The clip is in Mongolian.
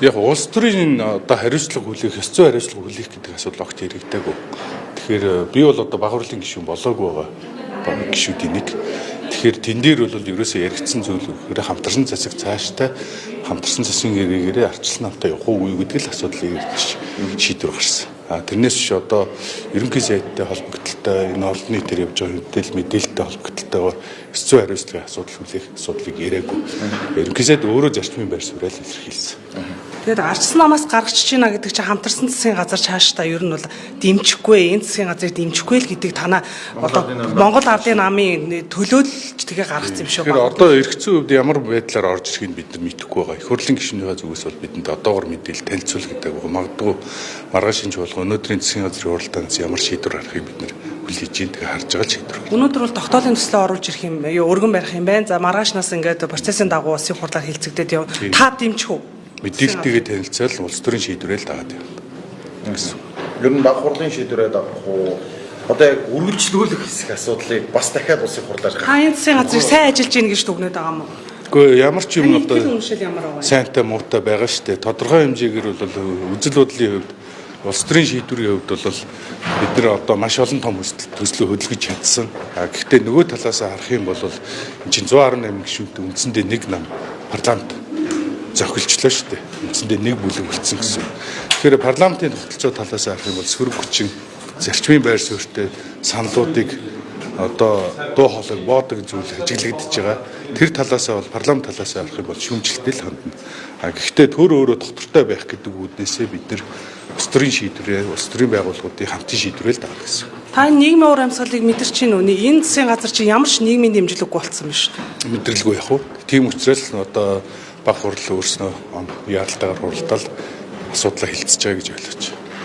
Яг улс төрийн одоо хариуцлага хүлээх, ёс зүйн хариуцлага хүлээх гэдэг асуудал огт яригдаагүй. Тэгэхээр би бол одоо баг хурлын гишүүн болоогүй байгаа гишүүдийн нэг. Тэгэхээр тэн дээр бол ерөөсөө яригдсан зүйл гэхээр хамтарсан засаг цааштай хамтарсан засгийн гэрээрээ арчлан намтай явах уу гэдэг л асуудлыг шийдвэр гарсан. Тэрнээс биш одоо ерөнхий сайдтай холбогдлолтой энэ олон нийтээр явж байгаа мэдээлэлтэй холбогдлолтой ёс зүйн хариуцлагын асуудал хүлээх асуудлыг яриаггүй. Ерөнхий сайд өөрөө зарчмын байр суурийг илэрхийлсэн. Тэгээд арчсан намаас гаргачихж байна гэдэг чинь хамтарсан засгийн газар цаашдаа ер нь бол дэмжихгүй, энэ засгийн газрыг дэмжихгүй л гэдэг танаа одоо Монгол Ардын намын төлөөлж тэгээ гаргасан юм шиг байна. Тэгэхээр одоо эргэцэн хувьд ямар байдлаар орж ирэхийг бид нар мэдэхгүй байгаа. Их хурлын гишүүнийхээ зүгээс бол бидэнд одоогор мэдээлэл танилцуулдаг байгаа. Магадгүй маргааш шинж болго өнөөдрийн засгийн газрын хуралдаанаас ямар шийдвэр гаргахыг бид нар хүлээж ийн тэгээ харж байгаа л шийдвэр. Өнөөдөр бол тогтоолын төслөө оруулж ирэх юм, өргөн барих юм байна. За маргаашнаас ингээд процессын дагуу улсын хурлаар хэлцэгдээд яв. Та дэмжих үү? Мэдээлэлтэйгээ танилцал улс төрийн шийдвэрэл дагаад явна. Гэсэн. Ер нь баг хурлын шийдвэрээ дагах уу? Одоо яг үргэлжлүүлэх хэсэг асуудлыг бас дахиад улсын хурлаар та энэ засгийн газрыг сайн ажиллаж гин гэж дүгнээд байгаа юм уу? Гэхдээ ямар ч юм одоо сайнтай муутай байгаа шүү дээ. Тодорхой хэмжээгээр бол үзэл бодлын хувьд улс төрийн шийдвэрийн хувьд бол бид нар одоо маш олон том төслөө хөдөлгөж чадсан. Гэхдээ нөгөө талаас харах юм бол энэ чинь 118 гишүүнтэй үндсэндээ нэг нам парламент зохилчлоо шүү дээ. Үндсэндээ нэг бүлэг болцсон гэсэн. Тэгэхээр парламентын тогтолцоо талаас харах юм бол сөрөг хүчин зарчмын байр суурьтай саналуудыг одоо дуу хоолойг боодог зүйл ажиглагдж байгаа. Тэр талаас бол парламент талаас харах юм бол шүүмжлэлтэй л хандна. Гэхдээ төр өөрөө доктортой байх гэдэг үүднээсээ бид нар улс төрийн шийдвэрээ, улс төрийн байгууллагуудын хамтын шийдвэрэл даах гэсэн. Та нийгмийн уур амьсгалыг мэдэрч чинь үнэ энэ засгийн газар чи ямар ч нийгмийн дэмжлэггүй болцсон юм шүү дээ. Мэдрэлгүй яг уу. Тийм учраас одоо баг хурл өөрснөө яаралтайгаар хуралдаал асуудлаа хилцэж байгаа гэж ойлгож байна.